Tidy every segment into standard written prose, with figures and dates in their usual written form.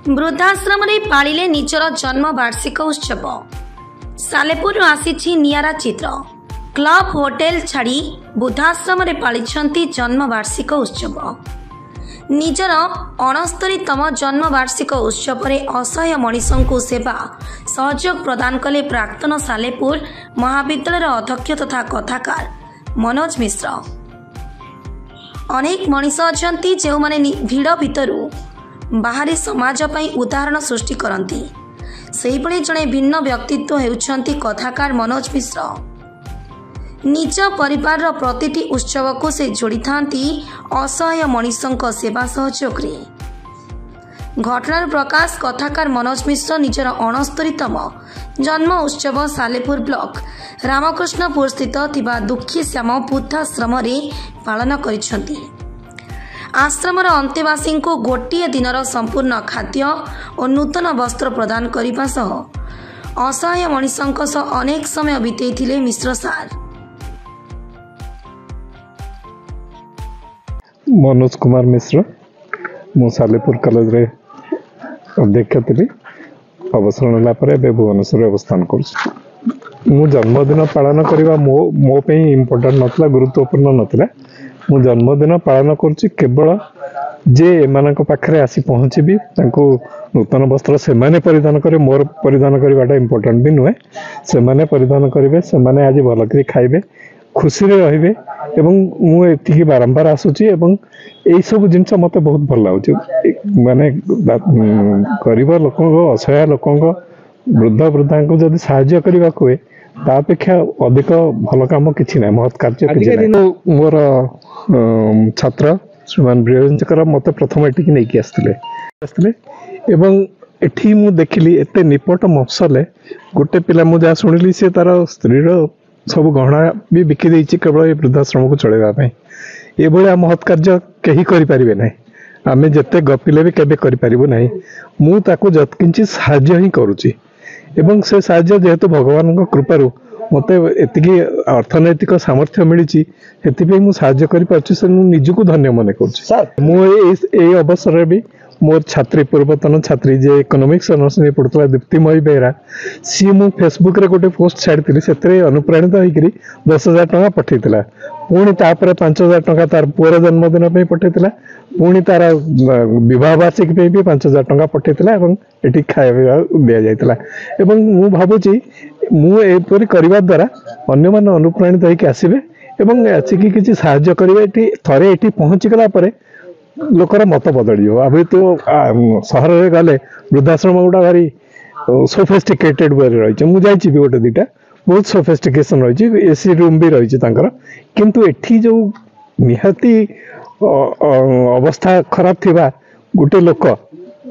वृद्धाश्रम पालिले निजर जन्म वार्षिक उत्सव। सालेपुर आसी नियारा चित्र। क्लब होटेल छाड़ी वृद्धाश्रम पालिछंती जन्म वार्षिक उत्सव। निजर 69तम जन्म वार्षिक उत्सव असहाय मनीषों सेवा सहयोग प्रदान कले प्राक्तन सालेपुर महाविद्यालय अध्यक्ष तथा कथाकार मनोज मिश्र। अनेक मनीष अछंती जो माने भीड़ भितरु बाहरी समाज पई उदाहरण सृष्टि करती। सेही भली जड़े भिन्न व्यक्तित्व हेउछंती कथाकार मनोज मिश्र। निज परिवार प्रतिटी उत्सव को से जोड़ी थांती असहाय मनीषों सेवा सहयोग। घटनार प्रकाश कथाकार मनोज मिश्र निजर 69तम जन्म उत्सव सालेपुर ब्लॉक रामकृष्णपुर स्थित थिबा दुखी श्याम वृद्धाश्रम पालन करिसेंती। आश्रमर अंतेवासी को गोटे दिनर संपूर्ण खाद्य और नूतन वस्त्र प्रदान करने सह असहाय मनीषों सह अनेक समय बिताइथिले मिश्र सार। मनोज कुमार मिश्र मु सालेपुर कॉलेज रे अध्यक्ष थी। अवसर नाला भुवनेश्वर अवस्थान कर जन्मदिन पालन करने मो इम्पोर्टाट नाला गुरुत्वपूर्ण नाला। मु जन्मदिन पालन करुच्ची केवल जे एमान पाखे आसी पहुँची नूतन वस्त्र से परिधान करे मोर परिधान करवाटा इम्पोर्टाट भी नुहे। से परिधान करेंगे से आज भलक खाइबे खुशी रे मुझे बारंबार आसूची यही सब जिनस मत बहुत भल लगे। माने गरीब लोक असहाय लोक वृद्ध वृद्धा को जब साहाय्य करने को हुए तापेक्षा अधिक भल कम कि ना महत् कार्य मोर छात्र श्रीमान ब्रियंकर मत प्रथम एटिकी नहीं आसते एठी मु देखिली एते निपट मफसले गोटे पिला मु जहाँ शुणिली सी तार स्त्री सब गहना भी बिकी देछि केवल वृद्धाश्रम को चलैबा ये महत् कार्य कहीं करें ना। आमे जिते गपिले भी केबे करि परिबो नाही। मु ताको जतकिंची साहाय्य ही करूची एवं से साहाय्य जेहेतु भगवान कृपारू मते एतिकी अर्थनैतिक सामर्थ्य मिली मु साहाय्य करि पारछि से मु निजको धन्य मने करछि। मु ए अवसर रे भी मोर छात्री पूर्वतन छात्री जे इकोनॉमिक्स ऑनर्स ने पढ़ुतला दीप्तिमयी बेहरा सी मु फेसबुक रे गोटे पोस्ट छाड़ी से अनुप्राणित होकर 10,000 टका पठेइतिला। पुणी तापर 5,000 टका तार पुअर जन्मदिन पे पठेइतिला। पुणी तार विवाह वार्षिक पे भी 5,000 टका पठेइतिला एवं एटी खाଇବା दिया जाइतिला। एवं मु भाबुची मु एपरि करबा द्वारा अन्य माने अनुप्राणित होकर आसीबे एवं आसिकी किछि साहाय्य करिवे। एटी थरे एटी पहुंची गला परे लोकर मत बदल अभी तो सहर में गले वृद्धाश्रम गुड़ा भारी सोफिस्टिकेटेड वे रही मुझे गोटे दीटा बहुत सोफिस्टिकेशन रही एसी रूम भी रही किंतु एठी जो निहाती अवस्था खराब थिबा गोटे लोक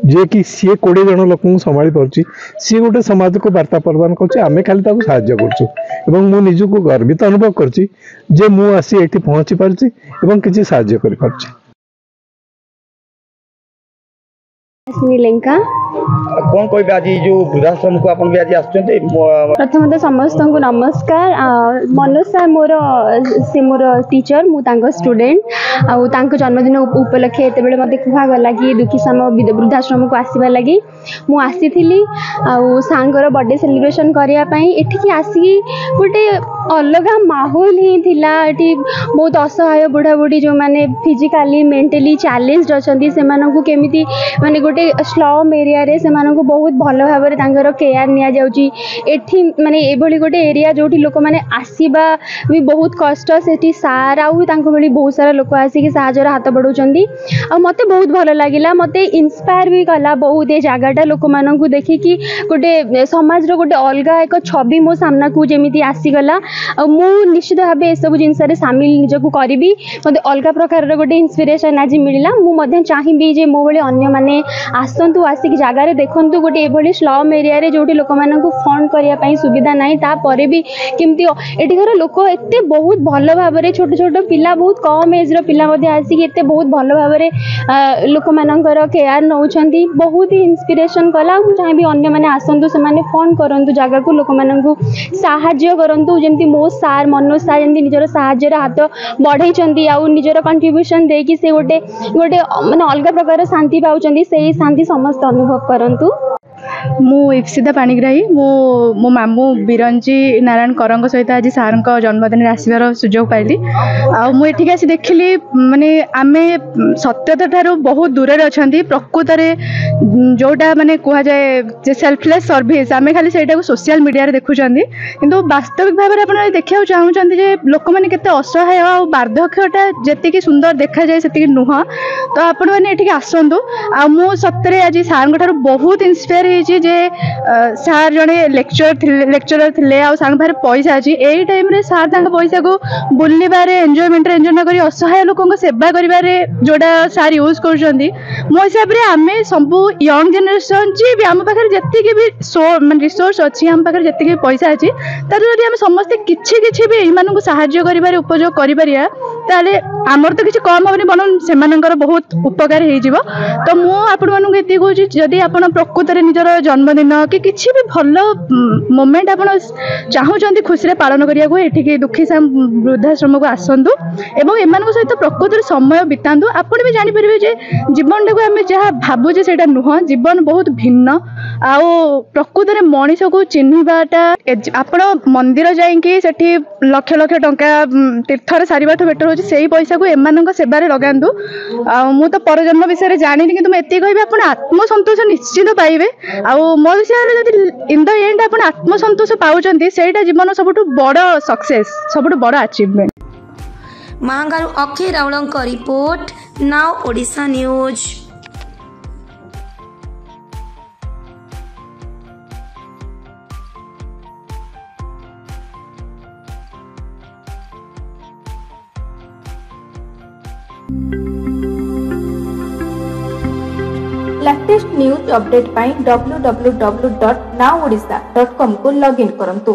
जे कि सी 20 जन लोक संभाली पार्टी सी गोटे समाज को वार्ता प्रदान कर खाली साहाय्य कर निजको गर्वित अनुभव कर मु आसी एठी पहुंची पार्ची किसी साहाय्य कर पार्ची। नीलंका कौन कह आज जो वृद्धाश्रम को आप प्रथम तो समस्त को नमस्कार। मनोज सार मोर से मोर टीचर मु स्टूडेंट आउ जन्मदिन उपलक्षे एत मत कहगला कि दुखी श्याम वृद्धाश्रम को आसवा लगी मु आसी आउ सांगर बर्थडे सेलिब्रेशन करने आसिकी गोटे अलग माहौल ही थिला। एटी बहुत असहाय बुढ़ा बुढ़ी जो माने फिजिकली मेंटली चैलेंज्ड अछंती से मानकु केमिति माने गोटे स्लम एरिया रे से मानकु बहुत भल भाव में तांकर केयर निया जाउची। एठी माने एभली गोटे एरिया जोठी लोक माने आसीबा भी बहुत कष्ट सेठी सार आउ तांको भली बहुत सारा लोक आसी साहाय्य हाथ बढ़ाउचंदी आ मते बहुत भल लागिला। मते इंस्पायर भी कला बहुत ए जगहटा लोक मानकु देखि कि गोटे समाज रो गोटे अलगा एक छवि मो सामना को जेमिति आसी गला। मु निश्चित भाव ए सब जिनस रे शामिल निजको करिवि मते अलगा प्रकार रो गोटे इंस्पिरेशन आज मिलिला। मु मध्य चाहिबी जे मो भली अन्य माने आसतु आसिक जगार देखु गोटे एभली स्लम एरिया रे जोटी लोक मानकु फंड करने सुविधा ना तापर भी केमती एठिकार लोक एते बहुत भल भाव में छोट छोट पिला बहुत कम एज रो पिला आसिक एते बहुत भल भाव में लोक मानकर केयर नौछंती बहुत ही इंस्पिरेशन कला। मु चाहिबी अन्य माने आसतु से माने फंड करंतु जगह को लोक मानकु साहाय्य करंतु जेमती मो सार मनोज सार जेमती निजर साहाय्य हाथ बढ़ाई आउ निजर कंट्रीब्यूशन देकी से गोटे गोटे माने अलग प्रकार शांति पाउछंती से शांति समस्त अनुभव କରନ୍ତୁ। मु इप्सिता पाणिग्राही मो मामू बिरंजी नारायण करंग सहित आज सार जन्मदिन आसबार सुजोग पाइली आठ आसी देखिली माने आमे सत्यता ठारू बहुत दूर अच्छा प्रकृत में जोटा माने कह जाए सेल्फलेस सर्विस आमे खाली से सोशल मीडिया रे देखुं किंतु वास्तविक भाव में आप देखा चाहूँगी जे लोक मैंने केते असहाय और वार्धक्यटा जी सुंदर देखा जाए से नुह तो आपण मैंने आसतु आ सप्ताह आज सार बहुत इन्स्पायर जे सार जड़े लेक्चरर थे आर पाखे पैसा अच्छी यही टाइम रे सार पैसा को बुलबारे एंजॉयमेंट एंजॉय न करी असहाय लोक सेवा करिबारे जोड़ा सार यूज कर मो हिसाब से आम सब यंग जेनेरेशन जी भी आम पाखे जी भी रिसोर्स अच्छी आम पाखे जी पैसा अच्छी ताकि आम समस्ते किसी भी यू साहाय्य कर उपयोग कर आमर तो किसी कम हेनी बन से बहुत उपकार हो तो मुझे कहूँ जदि आप प्रकृत में निजर जन्मदिन कि किसी भी भल मोमेंट आप चाहूँगी खुशी पालन करने ये दुखी वृद्धाश्रम को आसतु एवं एम सहित प्रकृत समय बितातु आपड़ भी जानीपर जीवन टाक आम जहाँ भावुचे से नुह जीवन बहुत भिन्न आउ प्रकृत में मनीष को चिन्हवाटा आपण मंदिर जाइए लक्ष लक्ष टंका तीर्थर सारिबाठ बेटर हो पैसा को एम सेवार लगातु मु तो परजन्म विषय जानी कि मुझे कह आप आत्मसंतोष निश्चित पाइबे आउ मो हिसाब से इन द एंड आप आत्मसंतोष पाउछंती सेटा जीवन सबुठु बड़ सक्सेस सबुठु बड़ अचीवमेंट। महांगारू अक्षय राउलंक report now Odisha news. Latest news update पाई www.nowodisha.com को लॉगिन करंतु।